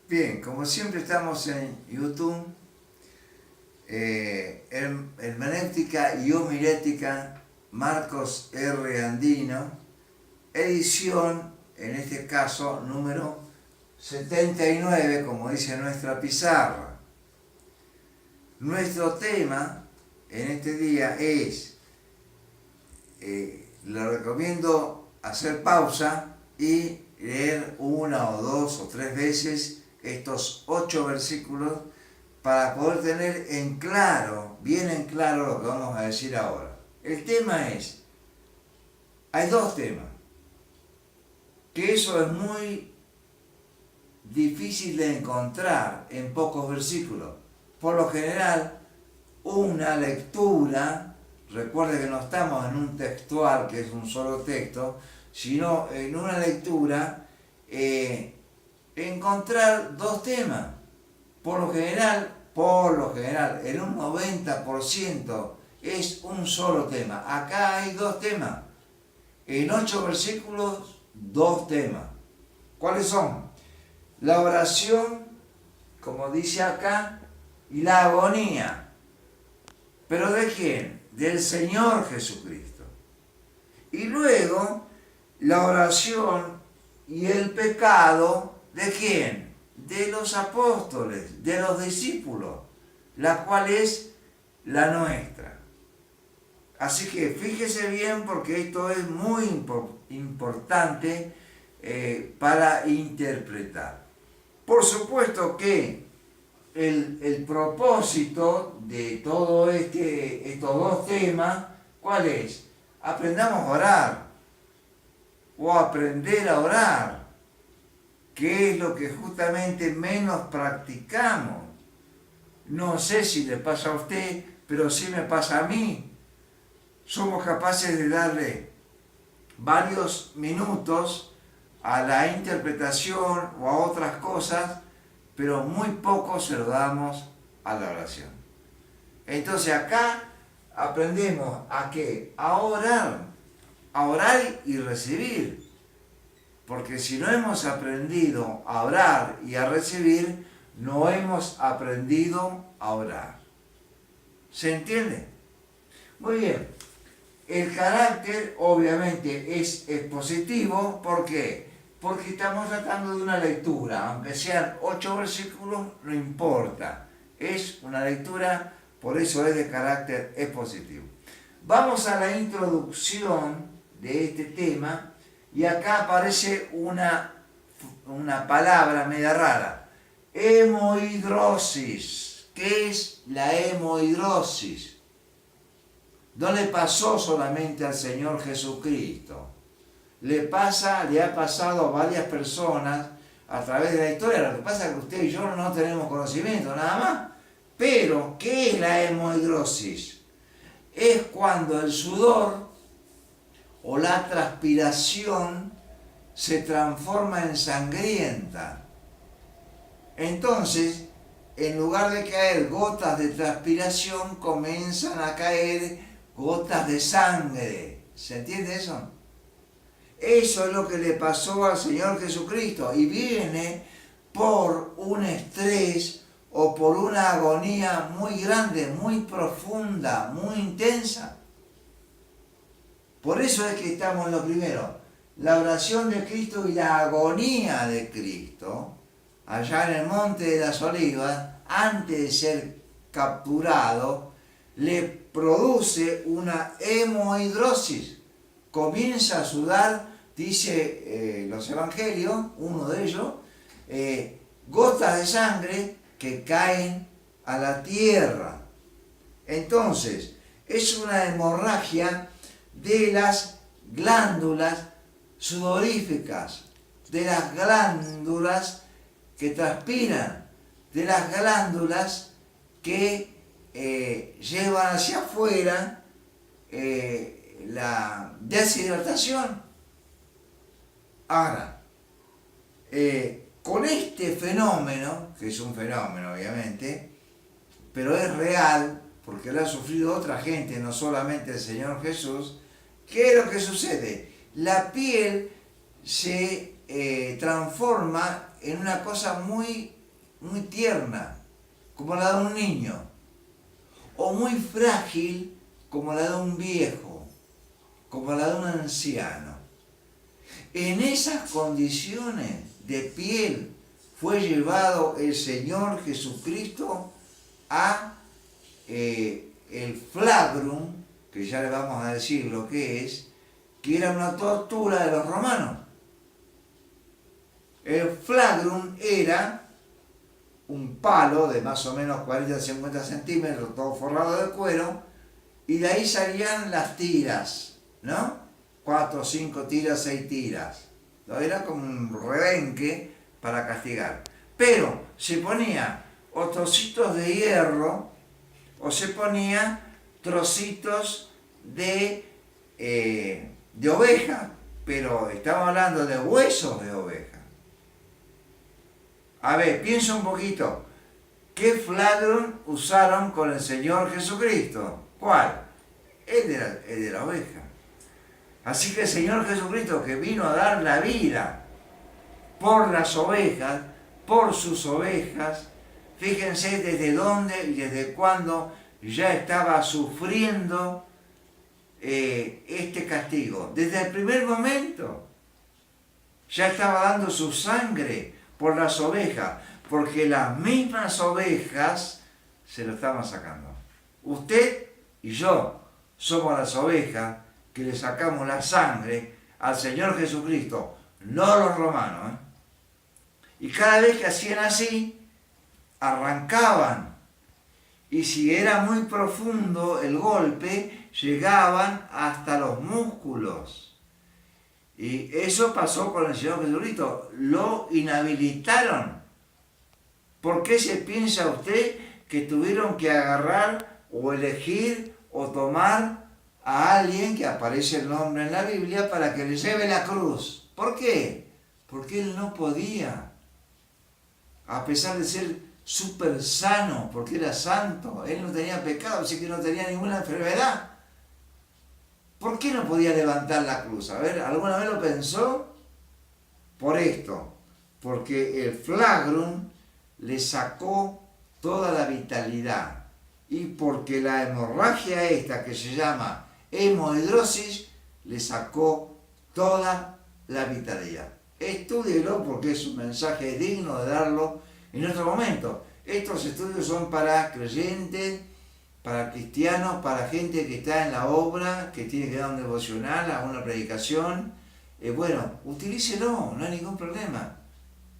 Bien, como siempre estamos en YouTube, Hermenéutica y Homilética, Marcos R. Andino, edición, en este caso, número 79, como dice nuestra pizarra. Nuestro tema en este día es, le recomiendo hacer pausa y leer una o dos o tres veces estos 8 versículos para poder tener en claro, bien en claro lo que vamos a decir ahora. El tema es, hay dos temas, que eso es muy difícil de encontrar en pocos versículos. Por lo general, una lectura, recuerde que no estamos en un textual, que es un solo texto, sino en una lectura, encontrar dos temas. Por lo general, en un 90% es un solo tema. Acá hay dos temas. En 8 versículos, dos temas. ¿Cuáles son? La oración, como dice acá, y la agonía. ¿Pero de quién? Del Señor Jesucristo. Y luego, la oración y el pecado, ¿de quién? De los apóstoles, de los discípulos, la cual es la nuestra. Así que fíjese bien, porque esto es muy importante para interpretar. Por supuesto que el propósito de todo estos dos temas, ¿cuál es? Aprendamos a orar, o aprender a orar, que es lo que justamente menos practicamos. No sé si le pasa a usted, pero sí me pasa a mí. Somos capaces de darle varios minutos a la interpretación o a otras cosas, pero muy poco se lo damos a la oración. Entonces acá aprendemos a ¿qué? A orar y recibir. Porque si no hemos aprendido a orar y a recibir, no hemos aprendido a orar. ¿Se entiende? Muy bien. El carácter obviamente es positivo. ¿Por qué? Porque estamos tratando de una lectura. Aunque sean 8 versículos, no importa. Es una lectura, por eso es de carácter positivo. Vamos a la introducción de este tema. Y acá aparece una palabra media rara. Hemohidrosis. ¿Qué es la hemohidrosis? No le pasó solamente al Señor Jesucristo. Le ha pasado a varias personas a través de la historia. Lo que pasa es que usted y yo no tenemos conocimiento, nada más. Pero, ¿qué es la hemohidrosis? Es cuando el sudor o la transpiración se transforma en sangrienta. Entonces, en lugar de caer gotas de transpiración, comienzan a caer gotas de sangre. ¿Se entiende eso? Eso es lo que le pasó al Señor Jesucristo, y viene por un estrés o por una agonía muy grande, muy profunda, muy intensa. Por eso es que estamos en lo primero, la oración de Cristo y la agonía de Cristo, allá en el Monte de las Olivas, antes de ser capturado, le produce una hemohidrosis. Comienza a sudar, dice los evangelios, uno de ellos, gotas de sangre que caen a la tierra. Entonces, es una hemorragia de las glándulas sudoríficas, de las glándulas que transpiran, de las glándulas que llevan hacia afuera la deshidratación. Ahora, con este fenómeno, que es un fenómeno obviamente, pero es real, porque lo ha sufrido otra gente, no solamente el Señor Jesús, ¿qué es lo que sucede? La piel se transforma en una cosa muy, muy tierna, como la de un niño, o muy frágil, como la de un viejo, como la de un anciano. En esas condiciones de piel fue llevado el Señor Jesucristo a el flagrum, que ya le vamos a decir lo que es, que era una tortura de los romanos. El flagrum era un palo de más o menos 40-50 centímetros, todo forrado de cuero, y de ahí salían las tiras, ¿no? 4, 5 tiras, 6 tiras. Era como un rebenque para castigar. Pero se ponía o trocitos de hierro o se ponía trocitos de oveja, pero estamos hablando de huesos de oveja. A ver, piensa un poquito. ¿Qué flagrum usaron con el Señor Jesucristo? ¿Cuál? El de la oveja. Así que el Señor Jesucristo, que vino a dar la vida por las ovejas, por sus ovejas, fíjense desde dónde y desde cuándo ya estaba sufriendo este castigo. Desde el primer momento ya estaba dando su sangre por las ovejas, porque las mismas ovejas se lo estaban sacando. Usted y yo somos las ovejas que le sacamos la sangre al Señor Jesucristo, no los romanos. Y cada vez que hacían así, arrancaban. Y si era muy profundo el golpe, llegaban hasta los músculos. Y eso pasó con el Señor Jesucristo. Lo inhabilitaron. ¿Por qué se piensa usted que tuvieron que agarrar o elegir o tomar a alguien que aparece el nombre en la Biblia para que le lleve la cruz? ¿Por qué? Porque él no podía. A pesar de ser súper sano, porque era santo, él no tenía pecado, así que no tenía ninguna enfermedad. ¿Por qué no podía levantar la cruz? A ver, ¿alguna vez lo pensó? Por esto, porque el flagrum le sacó toda la vitalidad y porque la hemorragia esta que se llama hemodrosis le sacó toda la vitalidad. Estúdielo porque es un mensaje digno de darlo en otro momento. Estos estudios son para creyentes, para cristianos, para gente que está en la obra, que tiene que dar un devocional, alguna predicación. Bueno, utilícelo, no hay ningún problema.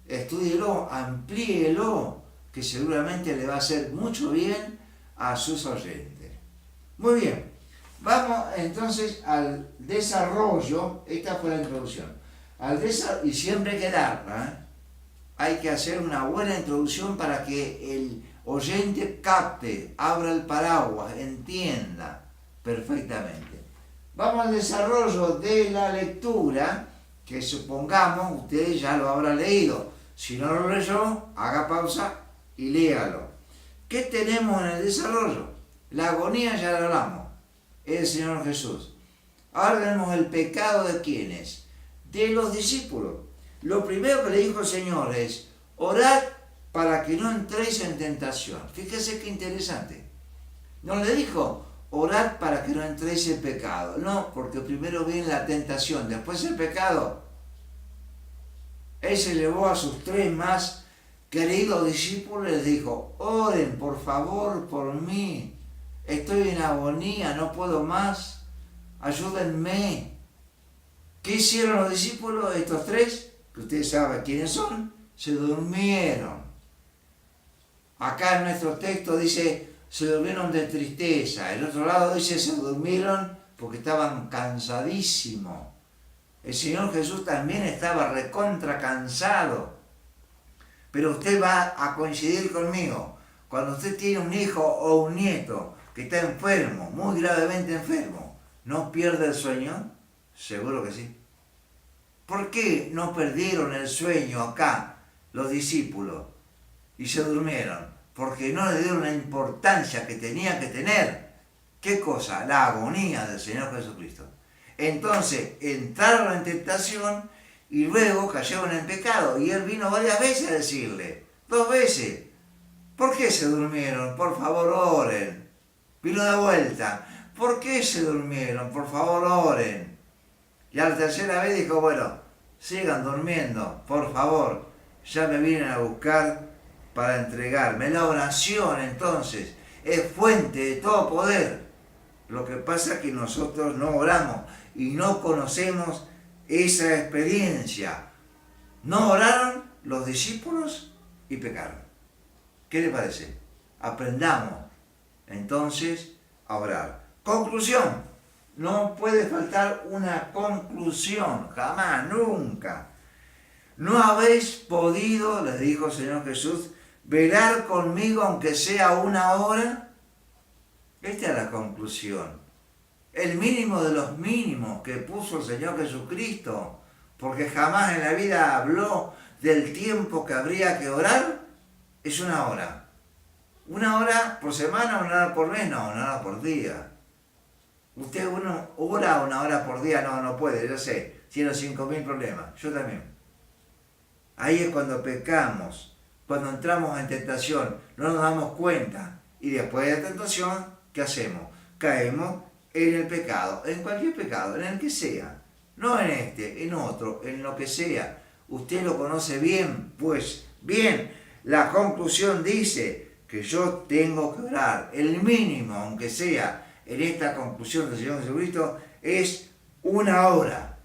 Estúdielo, amplíelo, que seguramente le va a hacer mucho bien a sus oyentes. Muy bien, vamos entonces al desarrollo. Esta fue la introducción. Y siempre hay que darla, hay que hacer una buena introducción para que el oyente capte, abra el paraguas, entienda perfectamente. Vamos al desarrollo de la lectura, que supongamos ustedes ya lo habrán leído. Si no lo leyó, haga pausa y léalo. ¿Qué tenemos en el desarrollo? La agonía ya la hablamos, el Señor Jesús. Ahora tenemos el pecado de ¿quiénes? De los discípulos. Lo primero que le dijo el Señor es: orad para que no entréis en tentación. Fíjese qué interesante. No le dijo: orad para que no entréis en pecado. No, porque primero viene la tentación, después el pecado. Él se llevó a sus 3 más queridos discípulos y les dijo: oren por favor por mí. Estoy en agonía, no puedo más. Ayúdenme. ¿Qué hicieron los discípulos, estos 3? Que ustedes saben quiénes son. Se durmieron. Acá en nuestro texto dice: se durmieron de tristeza. El otro lado dice: se durmieron porque estaban cansadísimos. El Señor Jesús también estaba recontra cansado. Pero usted va a coincidir conmigo. Cuando usted tiene un hijo o un nieto que está enfermo, muy gravemente enfermo, ¿no pierde el sueño? Seguro que sí. ¿Por qué no perdieron el sueño acá los discípulos y se durmieron? Porque no le dieron la importancia que tenía que tener. ¿Qué cosa? La agonía del Señor Jesucristo. Entonces entraron en tentación y luego cayeron en pecado. Y él vino varias veces a decirle, 2 veces, ¿por qué se durmieron? Por favor, oren. Vino de vuelta, ¿por qué se durmieron? Por favor, oren. Y a la tercera vez dijo, bueno, sigan durmiendo, por favor, ya me vienen a buscar para entregarme. La oración, entonces, es fuente de todo poder. Lo que pasa es que nosotros no oramos y no conocemos esa experiencia. No oraron los discípulos y pecaron. ¿Qué le parece? Aprendamos entonces a orar. Conclusión. No puede faltar una conclusión, jamás, nunca. ¿No habéis podido, les dijo el Señor Jesús, velar conmigo aunque sea 1 hora? Esta es la conclusión. El mínimo de los mínimos que puso el Señor Jesucristo, porque jamás en la vida habló del tiempo que habría que orar, es 1 hora. 1 hora por semana, 1 hora por mes, no, 1 hora por día. Usted ora 1 hora por día, no puede, yo sé, tiene 5.000 problemas, yo también. Ahí es cuando pecamos, cuando entramos en tentación, no nos damos cuenta. Y después de la tentación, ¿qué hacemos? Caemos en el pecado, en cualquier pecado, en el que sea. No en este, en otro, en lo que sea. Usted lo conoce bien, pues bien, la conclusión dice que yo tengo que orar. El mínimo, aunque sea en esta conclusión del Señor Jesucristo, es 1 hora.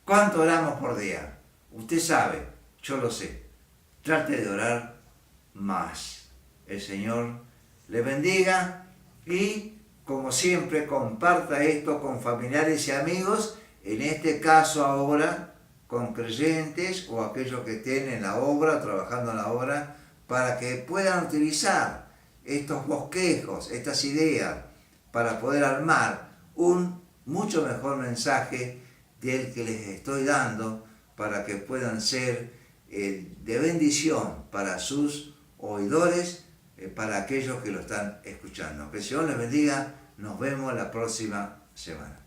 ¿Cuánto oramos por día? Usted sabe, yo lo sé. Trate de orar más. El Señor le bendiga y, como siempre, comparta esto con familiares y amigos, en este caso ahora con creyentes o aquellos que estén en la obra, trabajando en la obra, para que puedan utilizar estos bosquejos, estas ideas, para poder armar un mucho mejor mensaje del que les estoy dando, para que puedan ser de bendición para sus oidores, para aquellos que lo están escuchando. Que el Señor les bendiga. Nos vemos la próxima semana.